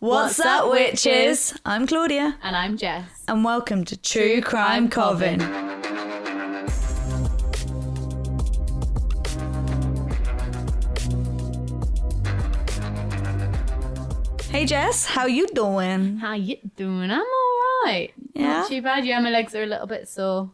What's up, witches? I'm Claudia. And I'm Jess. And welcome to True Crime Coven. Hey Jess, how you doing? How you doing? I'm alright. Yeah? Not too bad. Yeah, my legs are a little bit sore.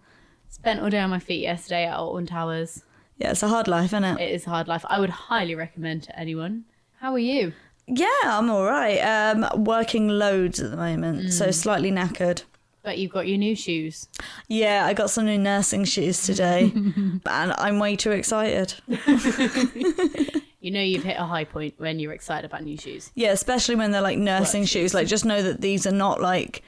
Spent all day on my feet yesterday at Alton Towers. Yeah, it's a hard life, isn't it? It is a hard life. I would highly recommend to anyone. How are you? Yeah, I'm alright. Working loads at the moment, so slightly knackered. But you've got your new shoes. Yeah, I got some new nursing shoes today, and I'm way too excited. You know you've hit a high point when you're excited about new shoes. Yeah, especially when they're like nursing Work shoes. Like, just know that these are not like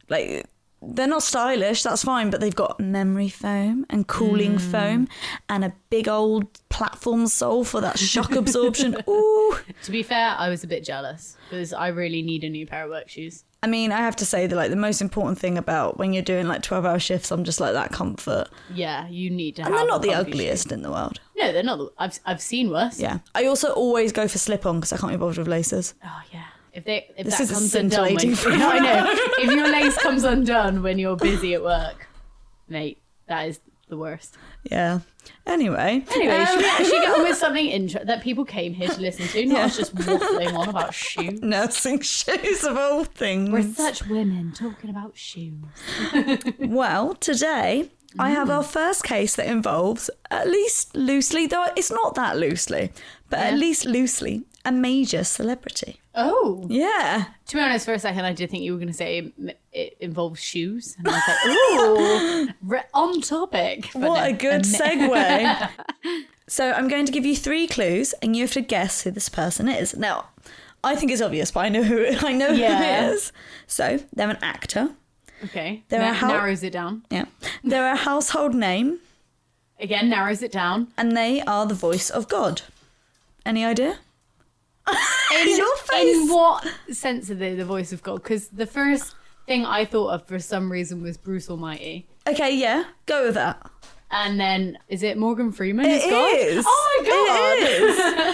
they're not stylish. That's fine, but they've got memory foam and cooling foam and a big old platform sole for that shock absorption. Ooh. To be fair, I was a bit jealous because I really need a new pair of work shoes. I mean, I have to say that like the most important thing about when you're doing like 12-hour shifts, I'm just like that comfort. Yeah, you need to have. And they're not the comfy ugliest shoes. in the world. No, they're not. I've seen worse. Yeah. I also always go for slip-on because I can't be bothered with laces. Oh yeah. If that This comes is a undone, scintillating I know. If your lace comes undone when you're busy at work, mate, that is the worst. Yeah. Anyway, Should we actually get on with something that people came here to listen to, not us just waffling on about shoes? nursing shoes of all things. We're such women talking about shoes. Well, today I have our first case that involves, at least loosely, though it's not that loosely, but at least loosely, a major celebrity. Oh. Yeah. To be honest, for a second, I did think you were going to say it involves shoes. And I was like, ooh, on topic. But What no. a good segue. So I'm going to give you 3 clues and you have to guess who this person is. Now, I think it's obvious, but I know who it is. So they're an actor. Okay. Narrows it down. Yeah. They're a household name. Again, narrows it down. And they are the voice of God. Any idea? Your face. In what sense are they the voice of God? Because the first thing I thought of for some reason was Bruce Almighty. Okay, yeah. Go with that. And then, is it Morgan Freeman? It is. Oh my God.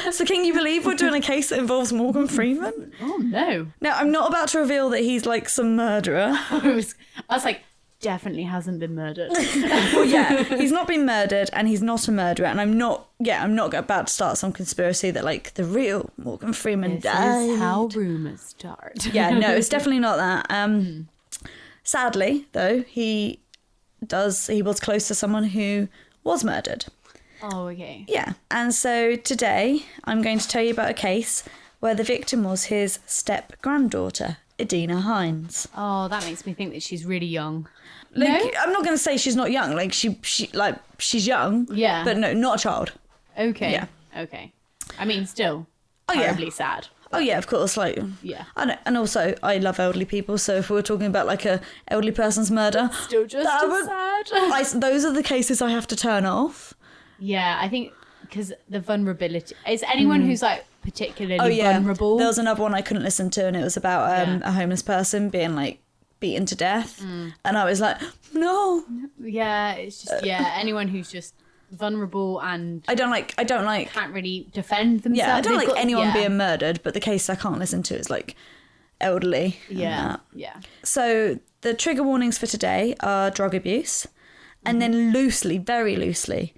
It is. So can you believe we're doing a case that involves Morgan Freeman? Oh no. Now, I'm not about to reveal that he's like some murderer. I was like, definitely hasn't been murdered. Well, yeah, he's not been murdered and he's not a murderer. And I'm not about to start some conspiracy that like the real Morgan Freeman died. This is how rumours start. Yeah, no, it's definitely not that. Sadly, though, he was close to someone who was murdered. Oh, okay. Yeah, and so today I'm going to tell you about a case where the victim was his step-granddaughter, Edina Hines. Oh, that makes me think that she's really young. Like, No? I'm not going to say she's not young. Like she's young. Yeah. But no, not a child. Okay. Yeah. Okay. I mean, still Oh, yeah. terribly sad. Oh yeah, of course. Like Yeah. I know, and also I love elderly people. So if we were talking about like a elderly person's murder, Still just that as would- sad. those are the cases I have to turn off. Yeah, I think because the vulnerability is anyone who's like particularly vulnerable. There was another one I couldn't listen to, and it was about Yeah. a homeless person being like beaten to death, and I was like, no, Yeah, it's just anyone who's just vulnerable and I don't like. can't really defend themselves. Yeah, I don't They've like got- anyone yeah. being murdered, but the case I can't listen to is like elderly. and Yeah, that. yeah. So the trigger warnings for today are drug abuse, and then loosely, very loosely,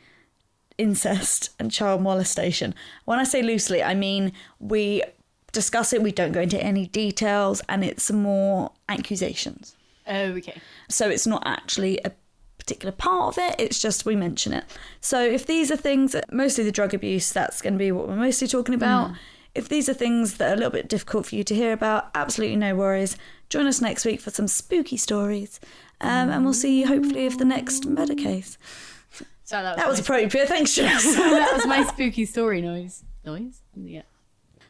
incest and child molestation. When I say loosely, I mean we discuss it, we don't go into any details, and it's more accusations. Oh, okay. So it's not actually a particular part of it, it's just we mention it. So if these are things that, mostly the drug abuse, that's going to be what we're mostly talking about. If these are things that are a little bit difficult for you to hear about, absolutely no worries. Join us next week for some spooky stories, and we'll see you hopefully for the next murder case. So That was appropriate, thanks Jess. that was my spooky story noise. Yeah.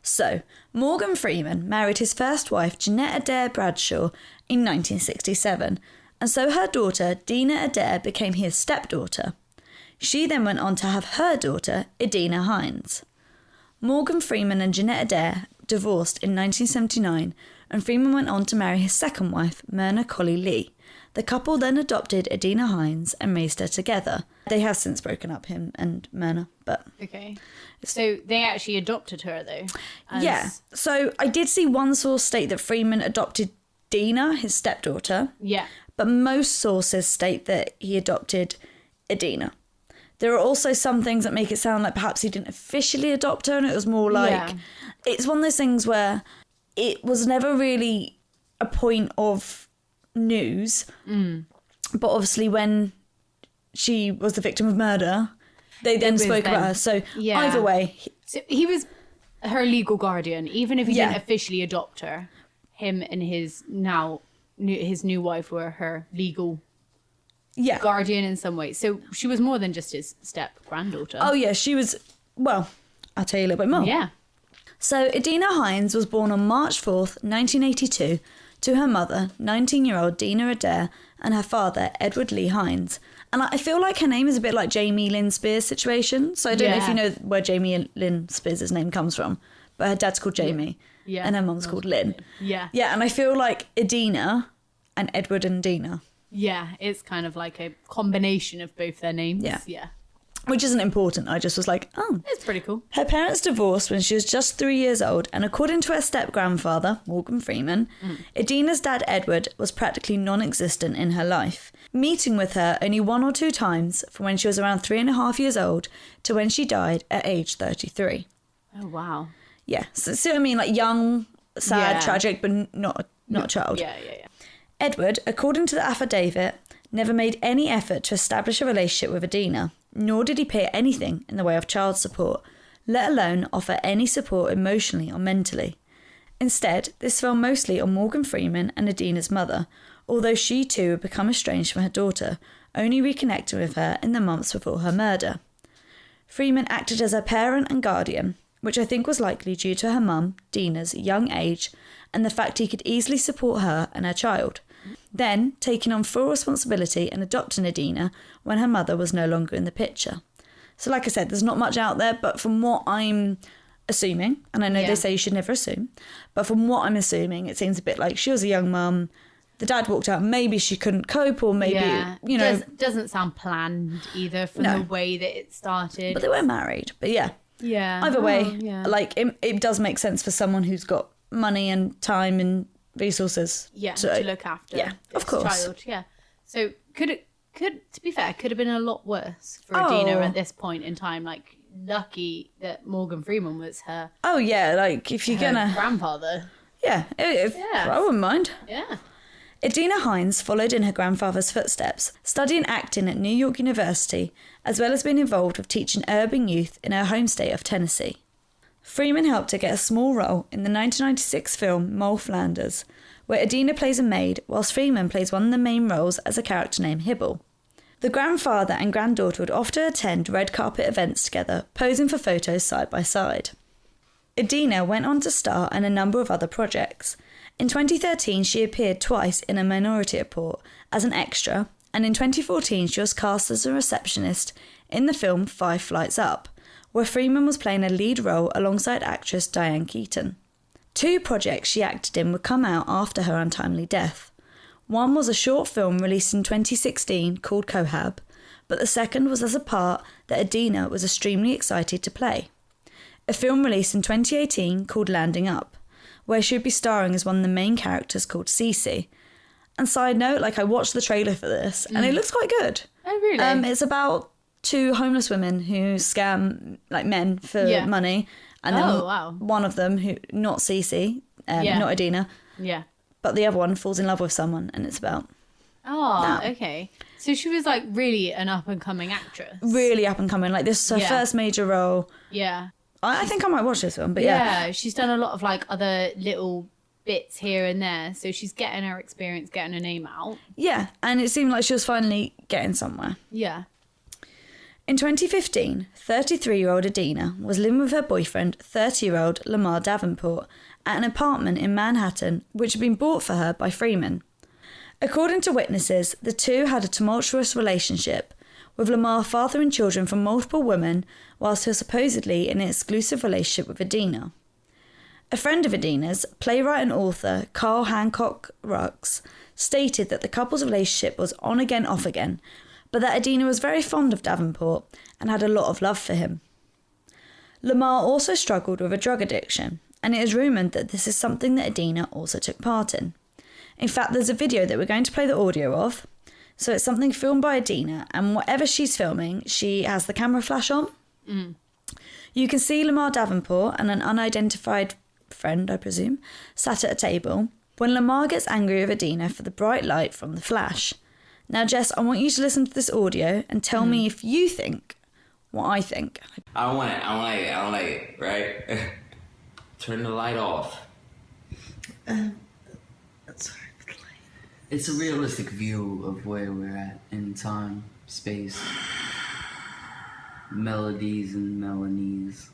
So, Morgan Freeman married his first wife, Jeanette Adair Bradshaw, in 1967, and so her daughter, Dina Adair, became his stepdaughter. She then went on to have her daughter, Edina Hines. Morgan Freeman and Jeanette Adair divorced in 1979, and Freeman went on to marry his second wife, Myrna Colley Lee, The couple then adopted Adina Hines and raised her together. They have since broken up, him and Myrna, but... Okay. So they actually adopted her, though? Yeah. So I did see one source state that Freeman adopted Dina, his stepdaughter. Yeah. But most sources state that he adopted Adina. There are also some things that make it sound like perhaps he didn't officially adopt her, and it was more like... Yeah. It's one of those things where it was never really a point of news. But obviously when she was the victim of murder, they then spoke about her. So either way... So he was her legal guardian, even if he didn't officially adopt her. Him and his new wife were her legal guardian in some way. So she was more than just his step-granddaughter. Oh, yeah, she was... Well, I'll tell you a little bit more. Yeah. So Adina Hines was born on March 4th, 1982, to her mother, 19-year-old Dina Adair, and her father, Edward Lee Hines. And I feel like her name is a bit like Jamie Lynn Spears' situation. So I don't know if you know where Jamie Lynn Spears' name comes from, but her dad's called Jamie and her mum's called Lynn. Yeah. Yeah, and I feel like Adina and Edward and Dina. Yeah, it's kind of like a combination of both their names. Yeah. Which isn't important. I just was like, oh. It's pretty cool. Her parents divorced when she was just 3 years old, and according to her step-grandfather, Morgan Freeman, Adina's dad, Edward, was practically non-existent in her life, meeting with her only 1 or 2 times from when she was around 3.5 years old to when she died at age 33. Oh, wow. Yeah. So I mean, like young, sad, tragic, but not a child. Yeah. Edward, according to the affidavit, never made any effort to establish a relationship with Adina, nor did he pay anything in the way of child support, let alone offer any support emotionally or mentally. Instead, this fell mostly on Morgan Freeman and Adina's mother, although she too had become estranged from her daughter, only reconnecting with her in the months before her murder. Freeman acted as her parent and guardian, which I think was likely due to her mum, Dina's, young age, and the fact he could easily support her and her child. Then, taking on full responsibility and adopting Adina when her mother was no longer in the picture. So like I said, there's not much out there, but from what I'm assuming, and I know they say you should never assume, but from what I'm assuming, it seems a bit like she was a young mum, the dad walked out, maybe she couldn't cope, or maybe, you know... Doesn't sound planned either from the way that it started. But they were married, but yeah. Yeah. Either way, like, it does make sense for someone who's got money and time and resources to look after of course. child. Yeah. So could to be fair, could have been a lot worse for Adina at this point in time. Like, lucky that Morgan Freeman was her. Oh yeah, like if you're gonna grandfather. Yeah, I wouldn't mind. Yeah. Adina Hines followed in her grandfather's footsteps, studying acting at New York University, as well as being involved with teaching urban youth in her home state of Tennessee. Freeman helped her get a small role in the 1996 film Mole Flanders, where Adina plays a maid, whilst Freeman plays one of the main roles as a character named Hibble. The grandfather and granddaughter would often attend red carpet events together, posing for photos side by side. Adina went on to star in a number of other projects. In 2013, she appeared twice in A Minority Report as an extra, and in 2014 she was cast as a receptionist in the film 5 Flights Up, where Freeman was playing a lead role alongside actress Diane Keaton. 2 projects she acted in would come out after her untimely death. One was a short film released in 2016 called Cohab, but the second was as a part that Adina was extremely excited to play. A film released in 2018 called Landing Up, where she would be starring as one of the main characters called Cece. And side note, like, I watched the trailer for this and it looks quite good. Oh, really? It's about 2 homeless women who scam like men for money, and then one of them, who not Cece, not Adina, but the other one falls in love with someone, and it's about okay. So she was like really an up and coming actress, really up and coming. Like, this is her first major role. I think I might watch this one, but she's done a lot of like other little bits here and there, so she's getting her experience, getting her name out. And it seemed like she was finally getting somewhere. In 2015, 33-year-old Adina was living with her boyfriend, 30-year-old Lamar Davenport, at an apartment in Manhattan, which had been bought for her by Freeman. According to witnesses, the two had a tumultuous relationship, with Lamar fathering children from multiple women, whilst he was supposedly in an exclusive relationship with Adina. A friend of Adina's, playwright and author Carl Hancock Rux, stated that the couple's relationship was on again, off again, but that Adina was very fond of Davenport and had a lot of love for him. Lamar also struggled with a drug addiction, and it is rumoured that this is something that Adina also took part in. In fact, there's a video that we're going to play the audio of. So it's something filmed by Adina, and whatever she's filming, she has the camera flash on. Mm. You can see Lamar Davenport and an unidentified friend, I presume, sat at a table when Lamar gets angry with Adina for the bright light from the flash. Now, Jess, I want you to listen to this audio and tell me if you think what I think. I don't like it, right? Turn the light off. Sorry. It's a realistic view of where we're at in time, space, melodies and melodies.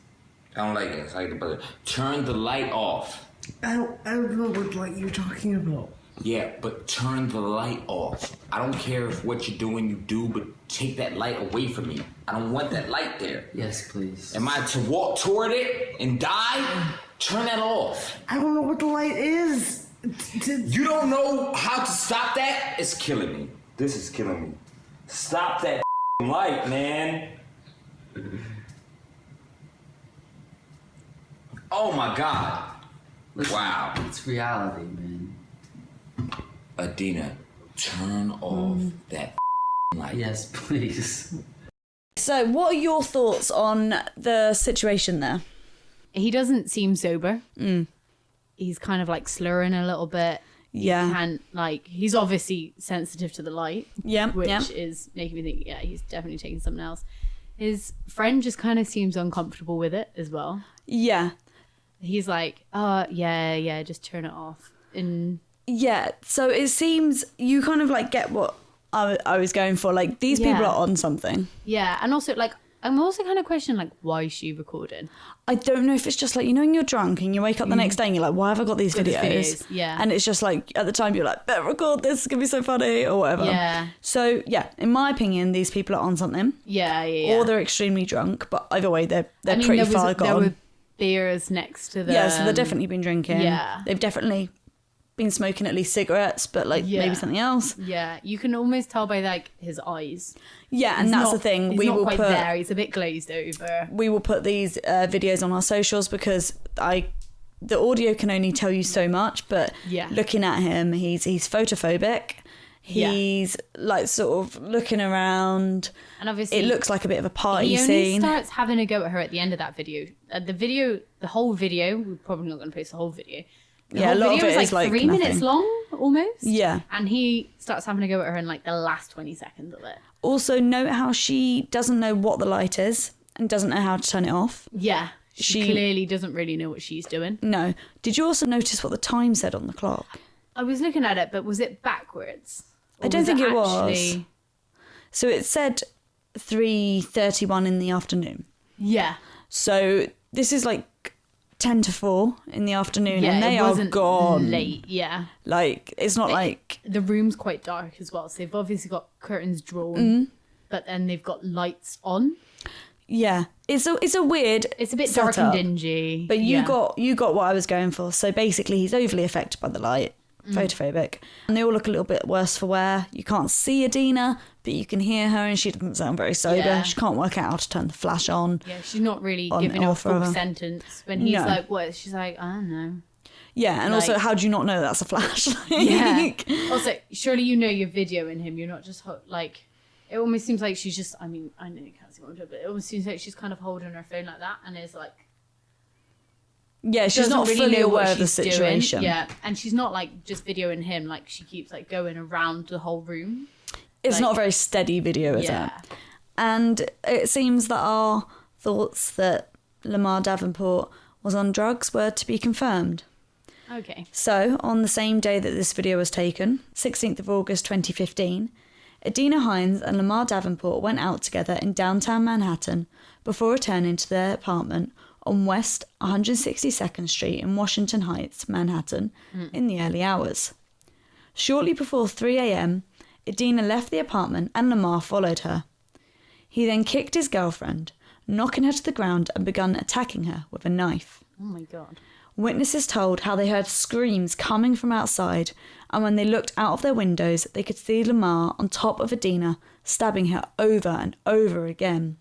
I don't like it. It's like the turn the light off. I don't know what light you're talking about. Yeah, but turn the light off. I don't care if what you're doing you do, but take that light away from me. I don't want that light there. Yes, please. Am I to walk toward it and die? Turn that off. I don't know what the light is. You don't know how to stop that? It's killing me. This is killing me. Stop that light, man. Oh my God. Listen, wow. It's reality, man. Adina, turn off that light. Yes, please. So what are your thoughts on the situation there? He doesn't seem sober. He's kind of like slurring a little bit. Yeah. He's obviously sensitive to the light. Yeah. Which is making me think, yeah, he's definitely taking something else. His friend just kind of seems uncomfortable with it as well. Yeah. He's like, yeah, just turn it off. And yeah, so it seems you kind of like get what I was going for. Like, these people are on something. Yeah, and also like I'm also kind of questioning like, why is she recording? I don't know if it's just like, you know, when you're drunk and you wake up the next day and you're like, why have I got these videos? Yeah. And it's just like, at the time you're like, better record this, it's gonna be so funny or whatever. Yeah. So yeah, in my opinion, these people are on something. Yeah. Or they're extremely drunk, but either way, they're pretty far gone. There were beers next to them. Yeah, so they've definitely been drinking. Yeah. They've definitely been smoking at least cigarettes, but like maybe something else. Yeah, you can almost tell by like his eyes. Yeah, and that's the thing. He's not quite there. He's a bit glazed over. We will put these videos on our socials because the audio can only tell you so much. But looking at him, he's photophobic. He's like sort of looking around, and obviously it looks like a bit of a party he scene. He only starts having a go at her at the end of that video. The whole video. We're probably not going to post the whole video. The whole a lot video of it is like 3 minutes long, almost. Yeah. And he starts having a go at her in like the last 20 seconds of it. Also, note how she doesn't know what the light is and doesn't know how to turn it off. Yeah. She clearly doesn't really know what she's doing. No. Did you also notice what the time said on the clock? I was looking at it, but was it backwards? I don't think it was. So it said 3:31 in the afternoon. Yeah. So this is like 10 to 4 in the afternoon, yeah, and they are gone late. Yeah, like it's not like the room's quite dark as well, so they've obviously got curtains drawn, but then they've got lights on. Yeah, it's a weird, it's a bit setup, dark and dingy, but you got what I was going for. So basically he's overly affected by the light, photophobic, and they all look a little bit worse for wear. You can't see Adina, but you can hear her, and she doesn't sound very sober. Yeah. She can't work out how to turn the flash on. Yeah, she's not really giving a full sentence when he's like, what? She's like, I don't know. Yeah, and also, how do you not know that's a flash? Yeah. Also, surely you know you're videoing him. You're not just like. It almost seems like she's just. I mean, I know you can't see what I'm doing, but it almost seems like she's kind of holding her phone like that, and is like. Yeah, she's not really fully aware of the situation. Doing. Yeah, and she's not like just videoing him. Like she keeps like going around the whole room. It's not a very steady video, is it? And it seems that our thoughts that Lamar Davenport was on drugs were to be confirmed. Okay. So, on the same day that this video was taken, 16th of August 2015, Adina Hines and Lamar Davenport went out together in downtown Manhattan before returning to their apartment on West 162nd Street in Washington Heights, Manhattan, in the early hours. Shortly before 3 a.m, Adina left the apartment and Lamar followed her. He then kicked his girlfriend, knocking her to the ground and began attacking her with a knife. Oh my God. Witnesses told how they heard screams coming from outside, and when they looked out of their windows, they could see Lamar on top of Adina, stabbing her over and over again.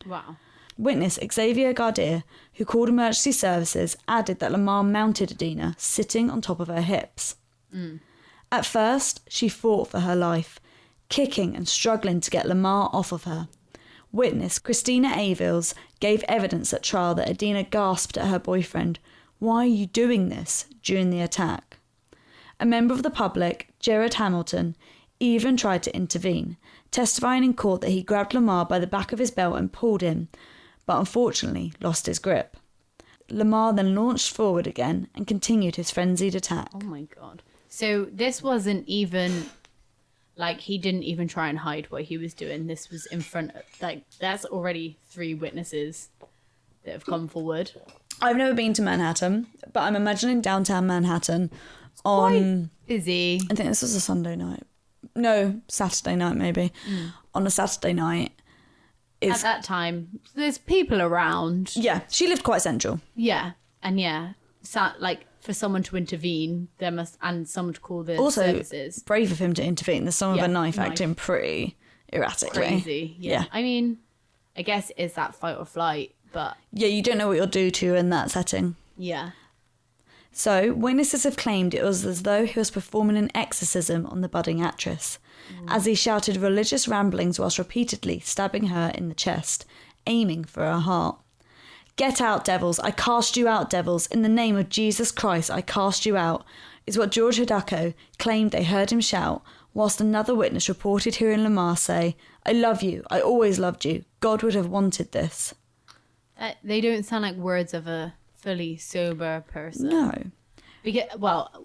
Wow. Witness Xavier Gardier, who called emergency services, added that Lamar mounted Adina, sitting on top of her hips. At first, she fought for her life, kicking and struggling to get Lamar off of her. Witness Christina Avils gave evidence at trial that Adina gasped at her boyfriend, "Why are you doing this?" during the attack. A member of the public, Gerard Hamilton, even tried to intervene, testifying in court that he grabbed Lamar by the back of his belt and pulled him, but unfortunately lost his grip. Lamar then launched forward again and continued his frenzied attack. Oh my God. So this wasn't even, like, he didn't even try and hide what he was doing. This was in front of, like, that's already 3 witnesses that have come forward. I've never been to Manhattan, but I'm imagining downtown Manhattan on... Busy. I think this was a Sunday night. No, Saturday night maybe. On a Saturday night. At that time, there's people around. Yeah, she lived quite central. Yeah. And yeah, like, for someone to intervene, there must, and someone to call the Also, services. brave of him to intervene. There's some of a knife acting pretty erratically. Crazy. Yeah. I mean, I guess it's that fight or flight, but... Yeah, you don't know what you'll do to you in that setting. Yeah. So, witnesses have claimed it was as though he was performing an exorcism on the budding actress, as he shouted religious ramblings whilst repeatedly stabbing her in the chest, aiming for her heart. "Get out, devils! I cast you out, devils! In the name of Jesus Christ, I cast you out!" is what George Hidako claimed they heard him shout, whilst another witness reported hearing Lamar say, "I love you, I always loved you, God would have wanted this." They don't sound like words of a fully sober person. No.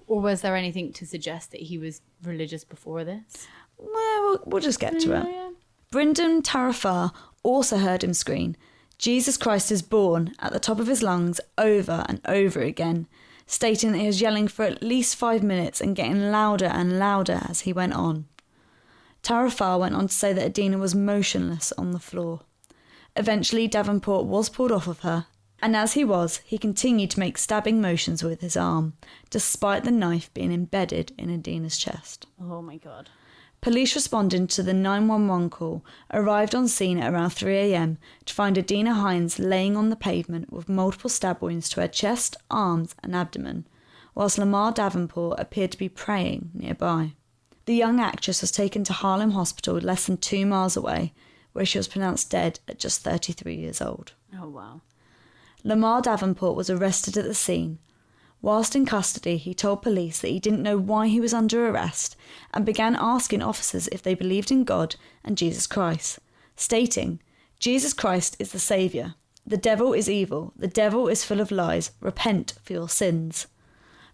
Or was there anything to suggest that he was religious before this? Well, we'll just get to it. Yeah. Brendan Tarafar also heard him scream, "Jesus Christ is born," at the top of his lungs over and over again, stating that he was yelling for at least 5 minutes and getting louder and louder as he went on. Tarafar went on to say that Adina was motionless on the floor. Eventually, Davenport was pulled off of her, and as he was, he continued to make stabbing motions with his arm, despite the knife being embedded in Adina's chest. Oh my God. Police responding to the 911 call arrived on scene at around 3 a.m. to find Adina Hines laying on the pavement with multiple stab wounds to her chest, arms and abdomen, whilst Lamar Davenport appeared to be praying nearby. The young actress was taken to Harlem Hospital less than 2 miles away, where she was pronounced dead at just 33 years old. Oh, wow. Lamar Davenport was arrested at the scene. Whilst in custody, he told police that he didn't know why he was under arrest and began asking officers if they believed in God and Jesus Christ, stating, "Jesus Christ is the saviour. The devil is evil. The devil is full of lies. Repent for your sins."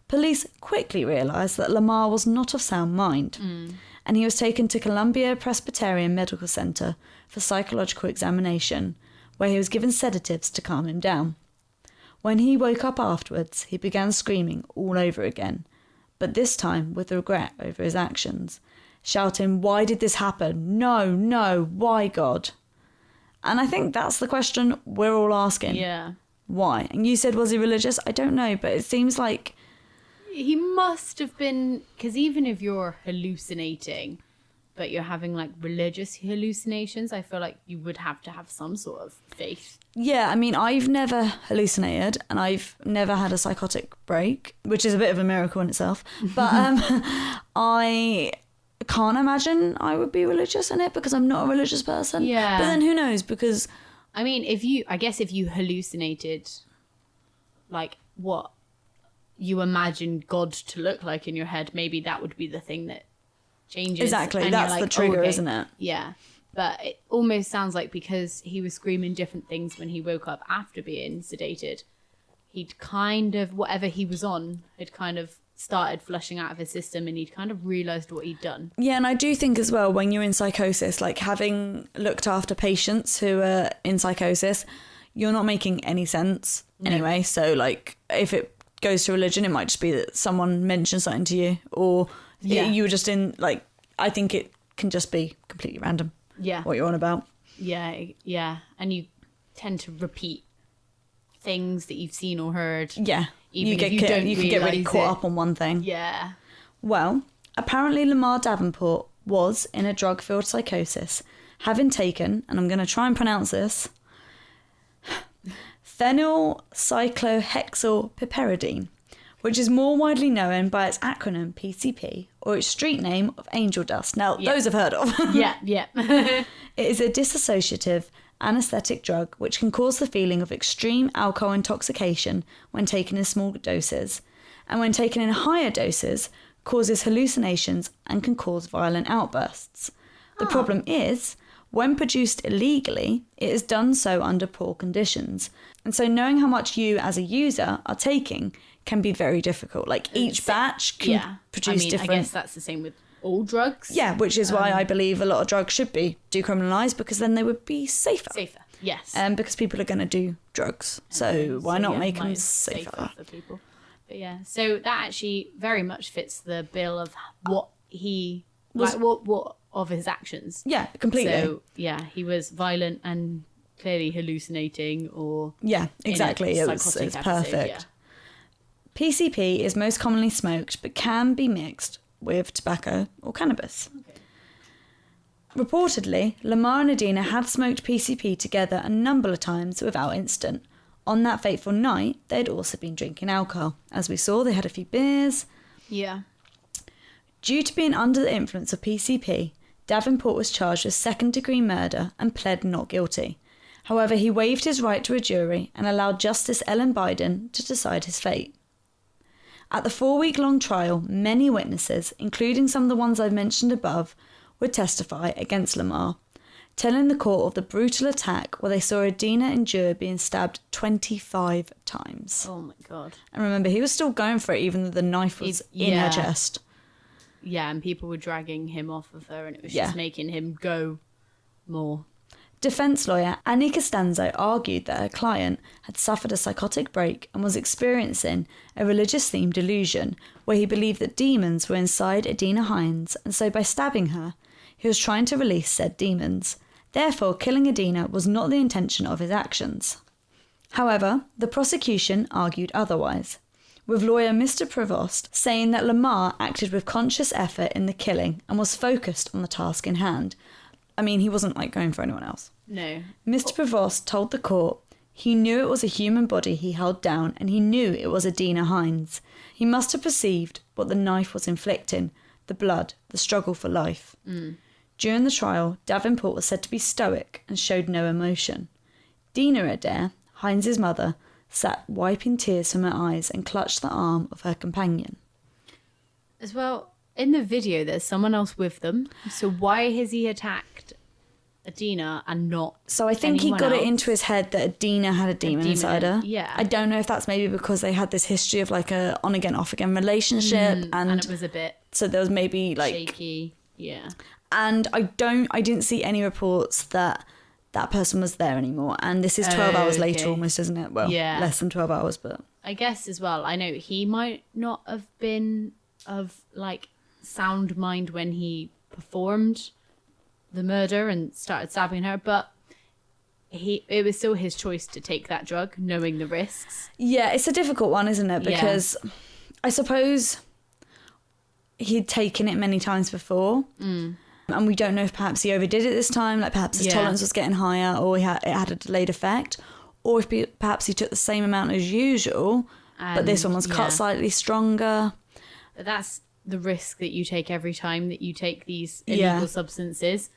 Police quickly realised that Lamar was not of sound mind, and he was taken to Columbia Presbyterian Medical Center for psychological examination, where he was given sedatives to calm him down. When he woke up afterwards, he began screaming all over again, but this time with regret over his actions, shouting, "Why did this happen? No, no, why, God?" And I think that's the question we're all asking. Yeah. Why? And you said, was he religious? I don't know, but it seems like... He must have been, because even if you're hallucinating, but you're having like religious hallucinations, I feel like you would have to have some sort of faith. Yeah, I mean, I've never hallucinated and I've never had a psychotic break, which is a bit of a miracle in itself. But I can't imagine I would be religious in it because I'm not a religious person. Yeah. But then who knows? Because I mean, I guess if you hallucinated like what you imagine God to look like in your head, maybe that would be the thing that changes. Exactly, and that's you're like, the trigger, okay. isn't it? Yeah. But it almost sounds like because he was screaming different things when he woke up after being sedated, he'd kind of, whatever he was on, had kind of started flushing out of his system and he'd kind of realised what he'd done. Yeah, and I do think as well, when you're in psychosis, like having looked after patients who are in psychosis, you're not making any sense anyway. So like if it goes to religion, it might just be that someone mentioned something to you or you were just in, like, I think it can just be completely random. Yeah. What you're on about. Yeah. And you tend to repeat things that you've seen or heard. Yeah. Even you can get really caught up on one thing. Yeah. Well, apparently Lamar Davenport was in a drug-filled psychosis, having taken, and I'm going to try and pronounce this, phenylcyclohexylpiperidine, which is more widely known by its acronym PCP, or its street name of angel dust. Now, those I've heard of. Yeah. It is a dissociative anesthetic drug which can cause the feeling of extreme alcohol intoxication when taken in small doses, and when taken in higher doses causes hallucinations and can cause violent outbursts. The problem is, when produced illegally, it is done so under poor conditions, and so knowing how much you as a user are taking can be very difficult. Like each batch can produce different... I guess that's the same with all drugs. Yeah, which is why I believe a lot of drugs should be decriminalised, because then they would be safer. Yes. Because people are going to do drugs. So why not make them safer? For people. But yeah, so that actually very much fits the bill of what he... what of his actions. Yeah, completely. So, yeah, he was violent and clearly hallucinating or... Yeah, exactly. It's perfect. Yeah. PCP is most commonly smoked, but can be mixed with tobacco or cannabis. Okay. Reportedly, Lamar and Adina had smoked PCP together a number of times without incident. On that fateful night, they had also been drinking alcohol. As we saw, they had a few beers. Yeah. Due to being under the influence of PCP, Davenport was charged with second-degree murder and pled not guilty. However, he waived his right to a jury and allowed Justice Ellen Biden to decide his fate. At the 4-week-long trial, many witnesses, including some of the ones I've mentioned above, would testify against Lamar, telling the court of the brutal attack where they saw Adina endure being stabbed 25 times. Oh my God. And remember, he was still going for it even though the knife was in her chest. Yeah, and people were dragging him off of her and it was just making him go more. Defence lawyer Annie Costanzo argued that her client had suffered a psychotic break and was experiencing a religious-themed delusion where he believed that demons were inside Adina Hines, and so by stabbing her, he was trying to release said demons. Therefore, killing Adina was not the intention of his actions. However, the prosecution argued otherwise, with lawyer Mr. Prevost saying that Lamar acted with conscious effort in the killing and was focused on the task in hand. I mean, he wasn't going for anyone else. No. Mr. Prevost told the court he knew it was a human body he held down and he knew it was Adina Hines. He must have perceived what the knife was inflicting, the blood, the struggle for life. During the trial, Davenport was said to be stoic and showed no emotion. Dina Adair, Hines' mother, sat wiping tears from her eyes and clutched the arm of her companion. As well, in the video, there's someone else with them. So why has he attacked Adina and not So I think he got it into his head that Adina had a demon inside her. Yeah. I don't know if that's maybe because they had this history of a on again, off again relationship. And it was a bit so there was maybe shaky. Yeah. And I didn't see any reports that that person was there anymore. And this is 12 hours later almost, isn't it? Well, less than 12 hours, but... I guess as well, I know he might not have been of sound mind when he performed the murder and started stabbing her, but it was still his choice to take that drug, knowing the risks. Yeah, it's a difficult one, isn't it? Because I suppose he'd taken it many times before. And we don't know if perhaps he overdid it this time, perhaps his tolerance was getting higher, or it had a delayed effect, or if perhaps he took the same amount as usual, but this one was cut slightly stronger. But that's the risk that you take every time that you take these illegal substances.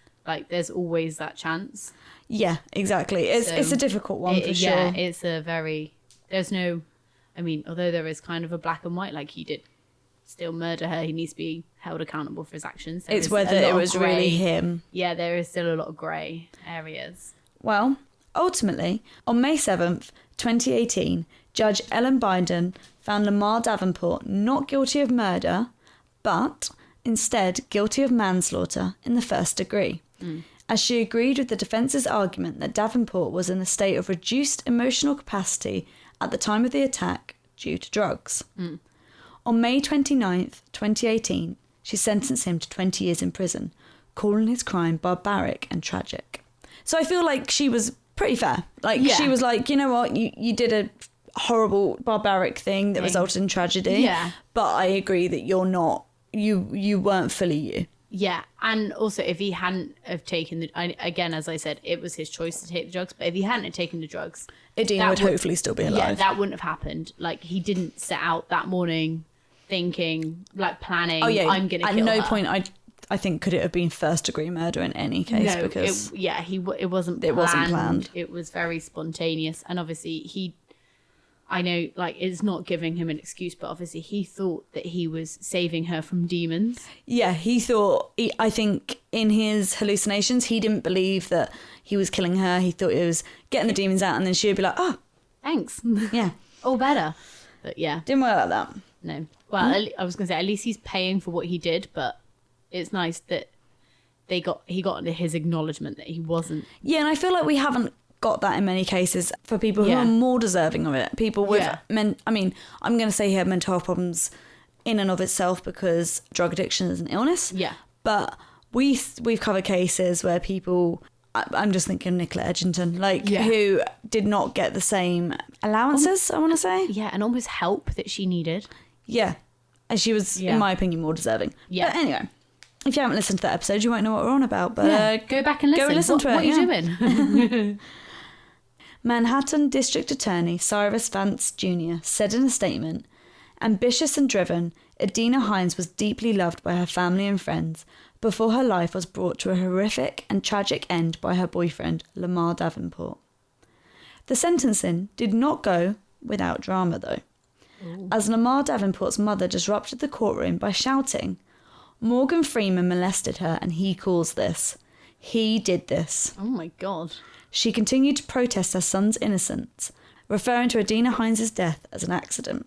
There's always that chance. Yeah, exactly. It's a difficult one for sure. Yeah, it's a very... There's no... I mean, although there is kind of a black and white, he did still murder her, he needs to be held accountable for his actions. It's whether it was really him. Yeah, there is still a lot of grey areas. Well, ultimately, on May 7th, 2018, Judge Ellen Biden found Lamar Davenport not guilty of murder, but instead guilty of manslaughter in the first degree, as she agreed with the defence's argument that Davenport was in a state of reduced emotional capacity at the time of the attack due to drugs. On May 29th, 2018, she sentenced him to 20 years in prison, calling his crime barbaric and tragic. So I feel like she was pretty fair. She was like, you know what, you did horrible, barbaric thing that resulted in tragedy. Yeah. But I agree that you weren't fully you. Yeah, and also if he hadn't have taken again, as I said, it was his choice to take the drugs. But if he hadn't have taken the drugs, Adina would hopefully still be alive. Yeah, that wouldn't have happened. Like, he didn't set out that morning thinking, like, planning. Oh yeah, I'm gonna kill her. At no point I think could it have been first degree murder in any case, no, because it wasn't planned. It was very spontaneous, and obviously I know, like, it's not giving him an excuse, but obviously he thought that he was saving her from demons. Yeah, he thought, I think in his hallucinations, he didn't believe that he was killing her. He thought it was getting the demons out, and then she would be like, oh, thanks. Yeah. All better. But yeah. Didn't work like that. No. Well, I was going to say, at least he's paying for what he did, but it's nice that he got his acknowledgement that he wasn't. Yeah, and I feel like we haven't got that in many cases for people who are more deserving of it. People with I'm going to say he had mental health problems in and of itself because drug addiction is an illness. Yeah. But we've covered cases where people, I'm just thinking Nicola Edgington, who did not get the same allowances, I want to say. Yeah, and almost help that she needed. Yeah. And she was, in my opinion, more deserving. Yeah. But anyway, if you haven't listened to that episode, you won't know what we're on about. But go back and listen. Go listen to it. What are you doing? Manhattan District Attorney Cyrus Vance Jr. said in a statement, ambitious and driven, Adina Hines was deeply loved by her family and friends before her life was brought to a horrific and tragic end by her boyfriend, Lamar Davenport. The sentencing did not go without drama, though, as Lamar Davenport's mother disrupted the courtroom by shouting, Morgan Freeman molested her and he calls this. He did this. Oh my God. She continued to protest her son's innocence, referring to Adina Hines' death as an accident.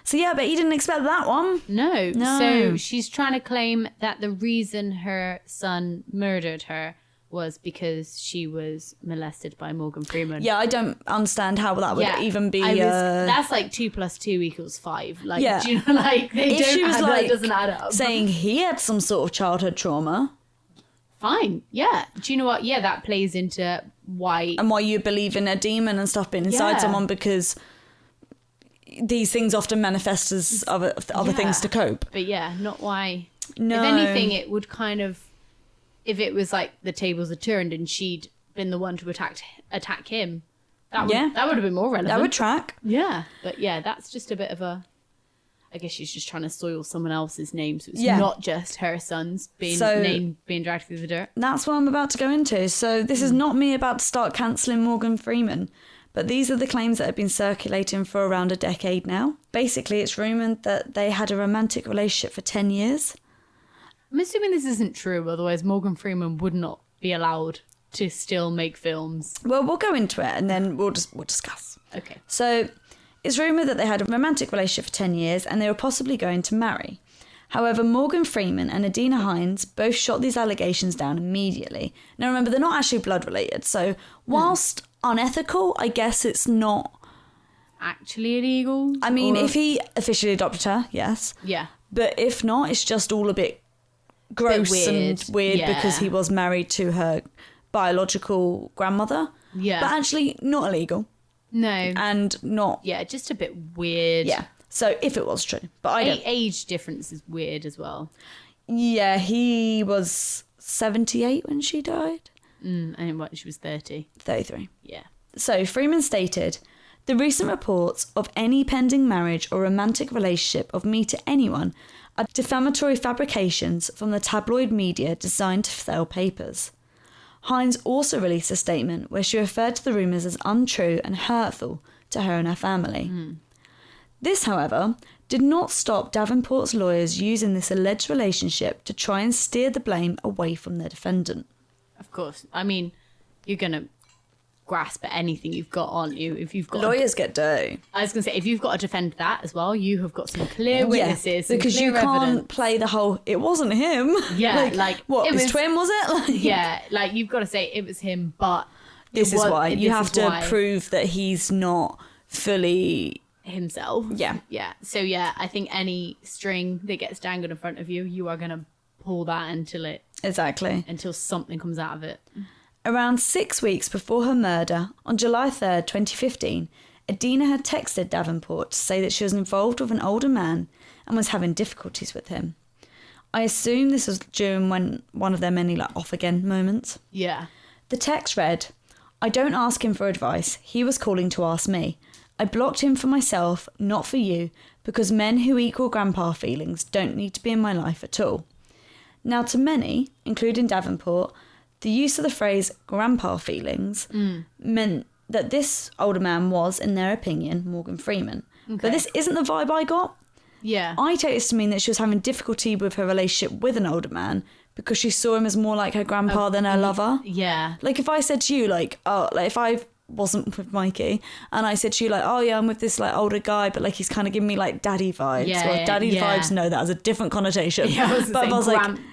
So yeah, but you didn't expect that one. No. So she's trying to claim that the reason her son murdered her was because she was molested by Morgan Freeman. Yeah, I don't understand how that would even be. That's like 2 + 2 = 5. Like, yeah. Do you know, like, if she was it doesn't add up. Saying he had some sort of childhood trauma. Fine, yeah. Do you know what? Yeah, that plays into why you believe in a demon and stuff being inside someone, because these things often manifest as other things to cope. But yeah, not why. No. If anything, it would kind of, if it was like the tables had turned and she'd been the one to attack him, that would have been more relevant. That would track. Yeah, but yeah, that's just a bit of a. I guess she's just trying to soil someone else's name, so it's not just her son's being dragged through the dirt. That's what I'm about to go into. So this is not me about to start cancelling Morgan Freeman, but these are the claims that have been circulating for around a decade now. Basically, it's rumoured that they had a romantic relationship for 10 years. I'm assuming this isn't true, otherwise Morgan Freeman would not be allowed to still make films. Well, we'll go into it and then we'll discuss. Okay. So it's rumoured that they had a romantic relationship for 10 years and they were possibly going to marry. However, Morgan Freeman and Adina Hines both shot these allegations down immediately. Now remember, they're not actually blood related, so whilst unethical, I guess it's not actually illegal. I mean, if he officially adopted her, yes. Yeah. But if not, it's just all a bit gross and weird because he was married to her biological grandmother. Yeah. But actually not illegal. No. And not... Yeah, just a bit weird. Yeah. So if it was true. But I don't... Age difference is weird as well. Yeah, he was 78 when she died. And what, she was 30? 33. Yeah. So Freeman stated, the recent reports of any pending marriage or romantic relationship of me to anyone are defamatory fabrications from the tabloid media designed to sell papers. Hines also released a statement where she referred to the rumours as untrue and hurtful to her and her family. This, however, did not stop Davenport's lawyers using this alleged relationship to try and steer the blame away from their defendant. Of course. I mean, you're going to grasp at anything you've got, aren't you? If you've got lawyers get dirty. I was going to say, if you've got to defend that as well, you have got some clear witnesses, because some clear you can't evidence. play the whole "it wasn't him." Yeah, like what? His twin was it? Yeah, like you've got to say it was him, but this is why you have to prove that he's not fully himself. Yeah, yeah. So yeah, I think any string that gets dangled in front of you, you are going to pull that until something comes out of it. Around 6 weeks before her murder, on July 3rd, 2015, Adina had texted Davenport to say that she was involved with an older man and was having difficulties with him. I assume this was during one of their many off-again moments. Yeah. The text read, I don't ask him for advice. He was calling to ask me. I blocked him for myself, not for you, because men who equal grandpa feelings don't need to be in my life at all. Now, to many, including Davenport, the use of the phrase grandpa feelings meant that this older man was, in their opinion, Morgan Freeman. Okay. But this isn't the vibe I got. Yeah. I take this to mean that she was having difficulty with her relationship with an older man because she saw him as more like her grandpa than her lover. Yeah. Like, if I said to you, if I wasn't with Mikey and I said to you, oh yeah, I'm with this older guy, but he's kind of giving me daddy vibes. Daddy vibes, no, that has a different connotation. Yeah, but if I was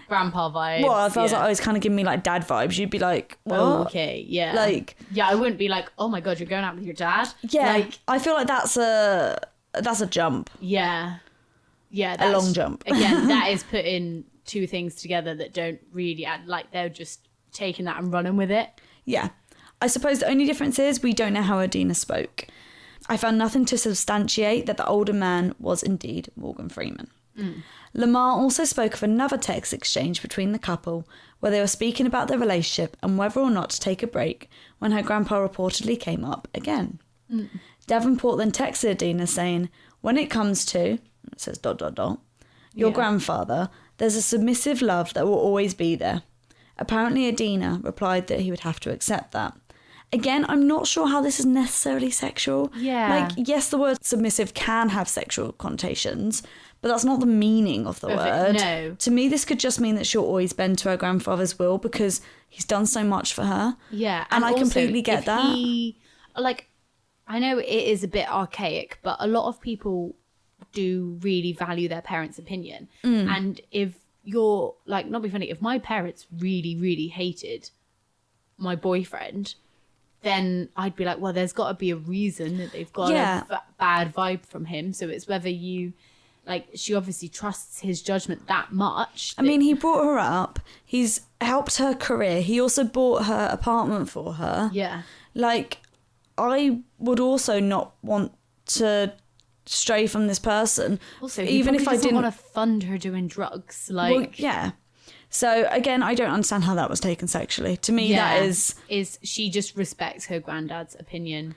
grandpa vibes. Well, if I was he's kind of giving me dad vibes, you'd be like, what? Oh, okay, yeah. Yeah, I wouldn't be oh my god, you're going out with your dad? Yeah. I feel like that's a jump. Yeah. Yeah, a long jump. Again, that is putting two things together that don't really add, they're just taking that and running with it. Yeah. I suppose the only difference is we don't know how Adina spoke. I found nothing to substantiate that the older man was indeed Morgan Freeman. Lamar also spoke of another text exchange between the couple where they were speaking about their relationship and whether or not to take a break when her grandpa reportedly came up again. Davenport then texted Adina saying, when it comes to, it says ... your grandfather, there's a submissive love that will always be there. Apparently Adina replied that he would have to accept that. Again, I'm not sure how this is necessarily sexual. Yeah. Yes, the word submissive can have sexual connotations, but that's not the meaning of the word. No. To me, this could just mean that she'll always bend to her grandfather's will because he's done so much for her. Yeah. And I completely get that. I know it is a bit archaic, but a lot of people do really value their parents' opinion. And if you're not be funny, if my parents really, really hated my boyfriend, then I'd be well, there's got to be a reason that they've got a bad vibe from him. So it's whether you, she obviously trusts his judgment that much. I mean, he brought her up. He's helped her career. He also bought her apartment for her. Yeah. I would also not want to stray from this person. Also, even if I didn't want to fund her doing drugs. Well, yeah. So again, I don't understand how that was taken sexually. To me, that is she just respects her granddad's opinion.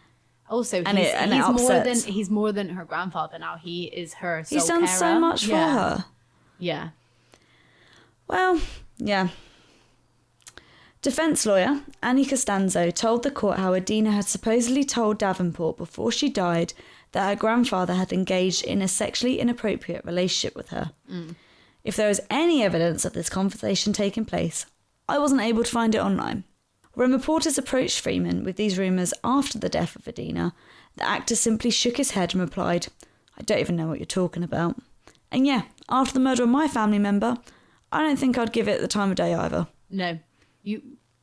Also, he's more than her grandfather now. He is her sole He's done carer. so much for her. Yeah. Well, yeah. Defence lawyer Annie Costanzo told the court how Adina had supposedly told Davenport before she died that her grandfather had engaged in a sexually inappropriate relationship with her. If there was any evidence of this conversation taking place, I wasn't able to find it online. When reporters approached Freeman with these rumours after the death of Adina, the actor simply shook his head and replied, I don't even know what you're talking about. And yeah, after the murder of my family member, I don't think I'd give it the time of day either. No, you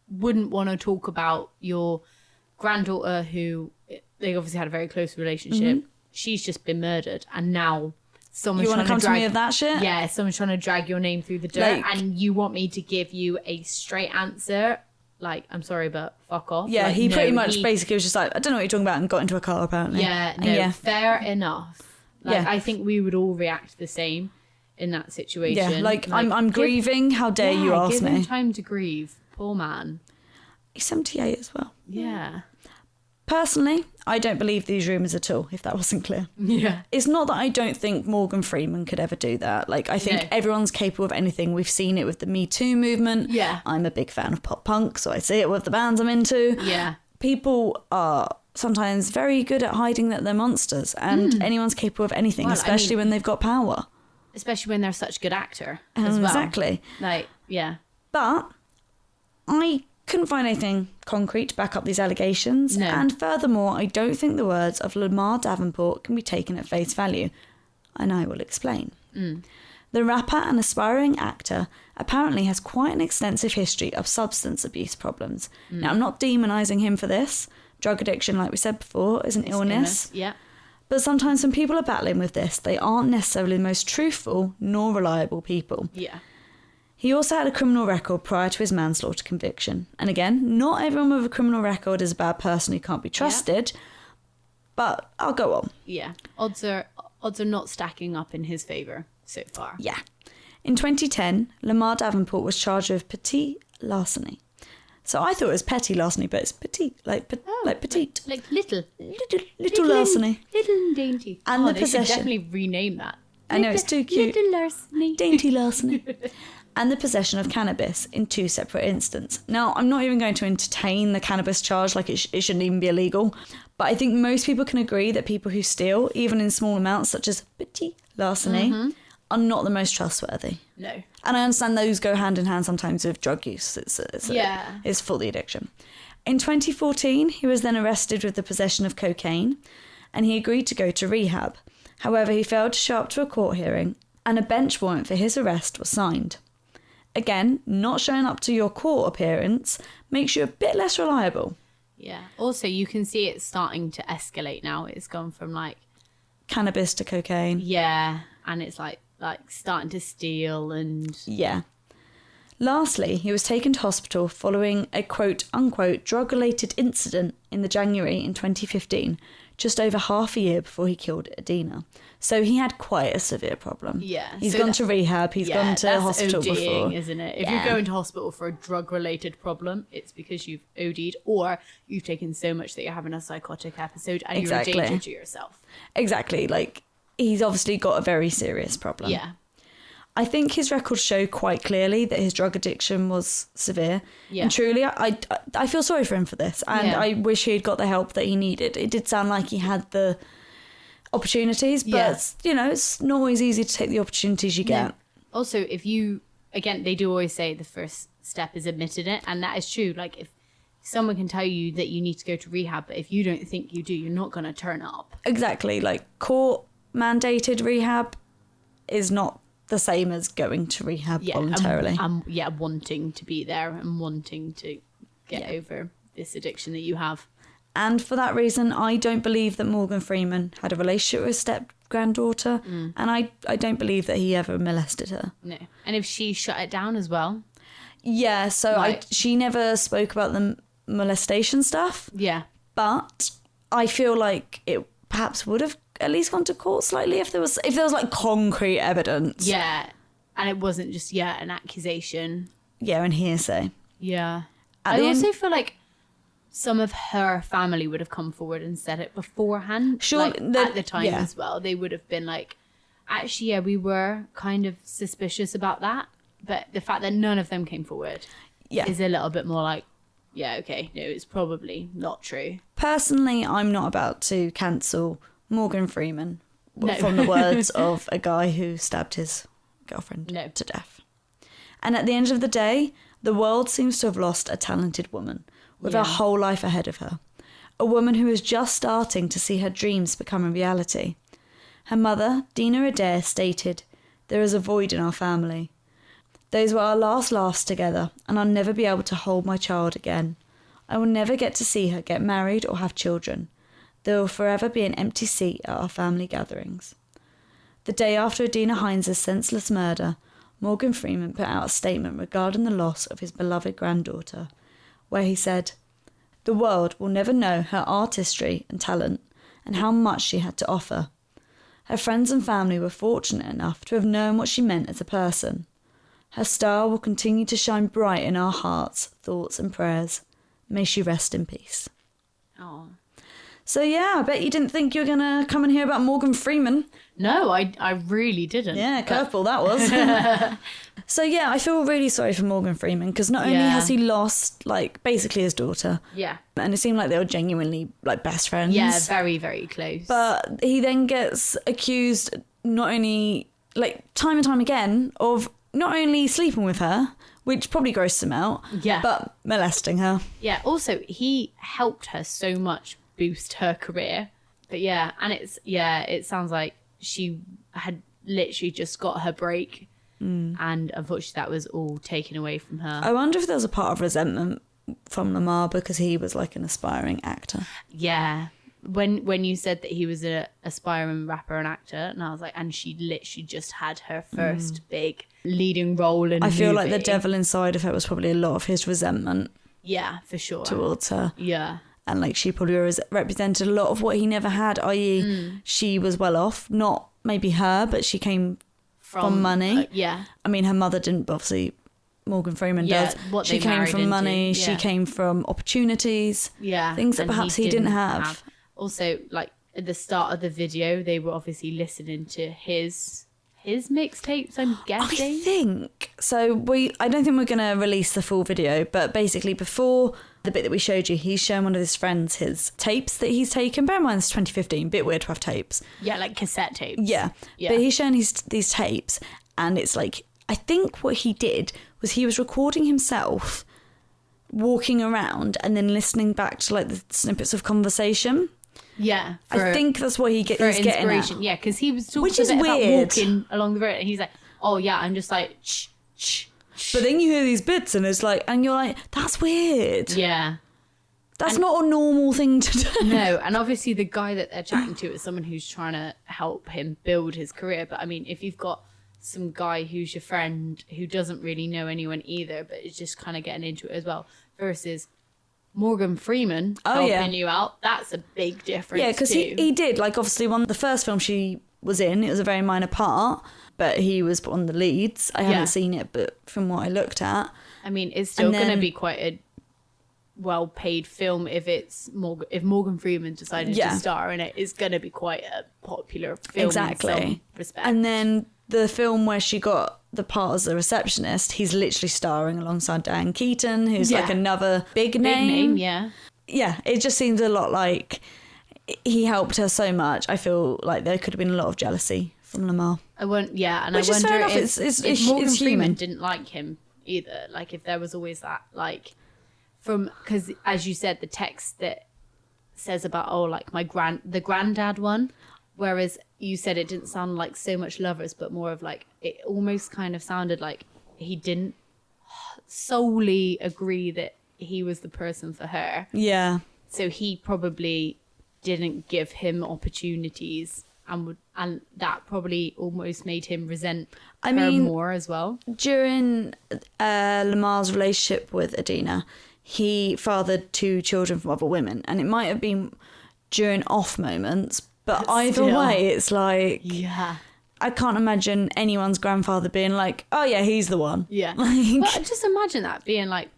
wouldn't want to talk about your granddaughter who, they obviously had a very close relationship. She's just been murdered and now someone's trying to come to me with that shit? Yeah, someone's trying to drag your name through the dirt and you want me to give you a straight answer? I'm sorry, but fuck off. Yeah, he pretty much basically was just I don't know what you're talking about and got into a car apparently. Yeah, fair enough. I think we would all react the same in that situation. Yeah, I'm grieving. How dare you ask give me? Give him time to grieve. Poor man. He's 78 as well. Yeah. Personally, I don't believe these rumours at all, if that wasn't clear. Yeah. It's not that I don't think Morgan Freeman could ever do that. I think everyone's capable of anything. We've seen it with the Me Too movement. Yeah. I'm a big fan of pop punk, so I see it with the bands I'm into. Yeah. People are sometimes very good at hiding that they're monsters, and anyone's capable of anything, especially when they've got power. Especially when they're such a good actor as well. Exactly. Yeah. But I couldn't find anything concrete to back up these allegations. No. And furthermore, I don't think the words of Lamar Davenport can be taken at face value. And I will explain. The rapper and aspiring actor apparently has quite an extensive history of substance abuse problems. Now, I'm not demonising him for this. Drug addiction, like we said before, is an illness. Yeah. But sometimes when people are battling with this, they aren't necessarily the most truthful nor reliable people. Yeah. He also had a criminal record prior to his manslaughter conviction. And again, not everyone with a criminal record is a bad person who can't be trusted. But I'll go on. Yeah. Odds are not stacking up in his favour so far. Yeah. In 2010, Lamar Davenport was charged with petite larceny. So I thought it was petty larceny, but it's petite, like petite. Like little larceny. Little and dainty. And the they possession. should definitely rename that. I know, it's too cute. Little larceny. Dainty larceny. And the possession of cannabis in 2 separate instances. Now, I'm not even going to entertain the cannabis charge, like it shouldn't even be illegal. But I think most people can agree that people who steal, even in small amounts, such as petite larceny, are not the most trustworthy. No. And I understand those go hand in hand sometimes with drug use. It's for the addiction. In 2014, he was then arrested with the possession of cocaine, and he agreed to go to rehab. However, he failed to show up to a court hearing, and a bench warrant for his arrest was signed. Again, not showing up to your court appearance makes you a bit less reliable. Yeah. Also, you can see it starting to escalate now. It's gone from like cannabis to cocaine. Yeah, and it's like starting to steal and... Yeah. Lastly, he was taken to hospital following a quote-unquote drug-related incident in the January in 2015, just over half a year before he killed Adina. So he had quite a severe problem. Yeah. He's gone to rehab, he's gone to hospital ODing, before. Isn't it? If you're going to hospital for a drug-related problem, it's because you've OD'd or you've taken so much that you're having a psychotic episode and you're a danger to yourself. Exactly. Like, he's obviously got a very serious problem. Yeah. I think his records show quite clearly that his drug addiction was severe. Yeah. And truly, I feel sorry for him for this. And I wish he'd got the help that he needed. It did sound like he had the opportunities, but, you know, it's not always easy to take the opportunities you get. No. Also, if you, again, they do always say the first step is admitting it. And that is true. Like, if someone can tell you that you need to go to rehab, but if you don't think you do, you're not going to turn up. Exactly. Like, court-mandated rehab is not the same as going to rehab voluntarily. Wanting to be there and wanting to get over this addiction that you have. And for that reason, I don't believe that Morgan Freeman had a relationship with his step-granddaughter, and I don't believe that he ever molested her. No. And if she shut it down as well? Yeah, so she never spoke about the molestation stuff. Yeah. But I feel like it perhaps would have at least gone to court slightly if there was like concrete evidence. Yeah. And it wasn't just an accusation. Yeah, and hearsay. Yeah. I also feel like some of her family would have come forward and said it beforehand. Sure. Like, at the time as well. They would have been like, actually, we were kind of suspicious about that. But the fact that none of them came forward is a little bit more like, okay, no, it's probably not true. Personally, I'm not about to cancel Morgan Freeman from the words of a guy who stabbed his girlfriend to death. And at the end of the day, the world seems to have lost a talented woman with her whole life ahead of her. A woman who is just starting to see her dreams become a reality. Her mother, Dina Adair, stated, "There is a void in our family. Those were our last laughs together, and I'll never be able to hold my child again. I will never get to see her get married or have children. There will forever be an empty seat at our family gatherings." The day after Adina Hines' senseless murder, Morgan Freeman put out a statement regarding the loss of his beloved granddaughter, where he said, "The world will never know her artistry and talent and how much she had to offer. Her friends and family were fortunate enough to have known what she meant as a person. Her star will continue to shine bright in our hearts, thoughts and prayers. May she rest in peace." Oh. So I bet you didn't think you were going to come and hear about Morgan Freeman. No, I really didn't. Yeah, curveball that was. So I feel really sorry for Morgan Freeman because not only has he lost basically his daughter. Yeah. And it seemed like they were genuinely best friends. Yeah, very, very close. But he then gets accused not only time and time again of not only sleeping with her, which probably grossed him out, but molesting her. Yeah, also he helped her so much boost her career. But it sounds like she had literally just got her break and unfortunately that was all taken away from her. I wonder if there was a part of resentment from Lamar because he was an aspiring actor. Yeah. When you said that he was an aspiring rapper and actor, and I was like, and she literally just had her first big leading role in a movie. I feel like the devil inside of her was probably a lot of his resentment. Yeah, for sure. Towards her. Yeah. And like she probably represented a lot of what he never had, i.e. she was well off, not maybe her, but she came from money. Yeah. I mean, her mother didn't, but obviously Morgan Freeman does. What she they came married from into. money. Yeah. She came from opportunities. Yeah. Things that and perhaps he didn't have. Also, like at the start of the video, they were obviously listening to his mixtapes, I'm guessing. I think so. I don't think we're going to release the full video, but basically before the bit that we showed you, he's shown one of his friends his tapes that he's taken. Bear in mind, it's 2015. Bit weird to have tapes. Yeah, like cassette tapes. Yeah. But he's shown these tapes, and it's like, I think what he did was he was recording himself walking around and then listening back to like the snippets of conversation. Yeah, I think that's what he's getting at. Yeah, because he was talking Which is a bit weird. about walking along the road, and he's like, "Oh yeah, I'm just like." Shh, shh, shh. But then you hear these bits, and it's like, and you're like, that's weird. Yeah, That's not a normal thing to do. no, and obviously the guy that they're chatting to is someone who's trying to help him build his career. But I mean, if you've got some guy who's your friend who doesn't really know anyone either, but is just kind of getting into it as well, versus Morgan Freeman helping you out, that's a big difference. Yeah, because he did, like, obviously the first film she was in, it was a very minor part, but he was one of the leads. I haven't seen it, but from what I looked at, I mean, it's still going to be quite a well-paid film if Morgan Freeman decided to star in it. It's going to be quite a popular film in some respect. And then the film where she got the part as a receptionist, he's literally starring alongside Diane Keaton, who's like another big name. Yeah, it just seems a lot like he helped her so much. I feel like there could have been a lot of jealousy from Lamar. I wonder Which is fair enough. if Morgan it's Freeman human. didn't like him either. Like if there was always that, like, because as you said, the text that says about like the granddad one, whereas you said it didn't sound like so much lovers, but more of like, it almost kind of sounded like he didn't solely agree that he was the person for her. Yeah. So he probably didn't give him opportunities, and that probably almost made him resent her more as well. During Lamar's relationship with Adina, he fathered 2 children from other women, and it might have been during off moments, but either way, it's like, I can't imagine anyone's grandfather being like, oh yeah, he's the one. Yeah. Like, but just imagine that being like,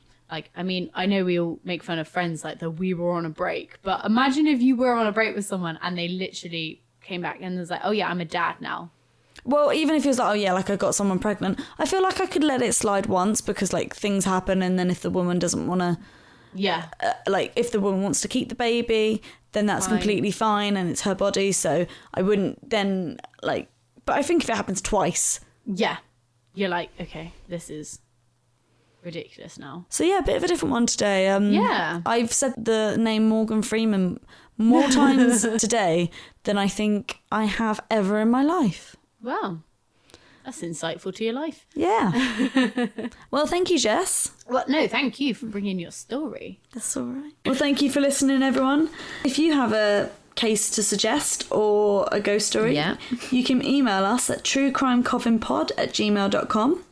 I mean, I know we all make fun of Friends like that we were on a break, but imagine if you were on a break with someone and they literally came back and was like, oh yeah, I'm a dad now. well, even if he was like, oh yeah, like I got someone pregnant, I feel like I could let it slide once, because like things happen, and then if the woman doesn't want to, like if the woman wants to keep the baby, then that's completely fine, and it's her body, so I wouldn't then like, but I think if it happens twice, you're like, okay, this is ridiculous now. So yeah, a bit of a different one today. I've said the name Morgan Freeman more times today than I think I have ever in my life. Wow, that's insightful to your life. Yeah. Well, thank you, Jess. Well, no, thank you for bringing your story. That's all right. Well, thank you for listening, everyone. If you have a case to suggest or a ghost story, you can email us at truecrimecovenpod@gmail.com.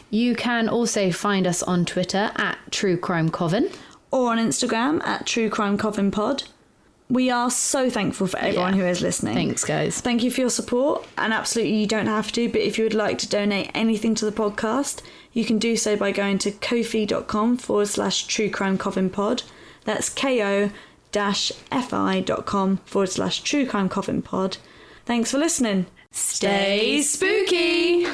You can also find us on Twitter at truecrimecoven, or on Instagram at truecrimecovenpod. We are so thankful for everyone who is listening. Thanks, guys. Thank you for your support, and absolutely you don't have to, but if you would like to donate anything to the podcast, you can do so by going to ko-fi.com/truecrimecovenpod. That's ko-fi.com/truecrimecovenpod. Thanks for listening. Stay spooky!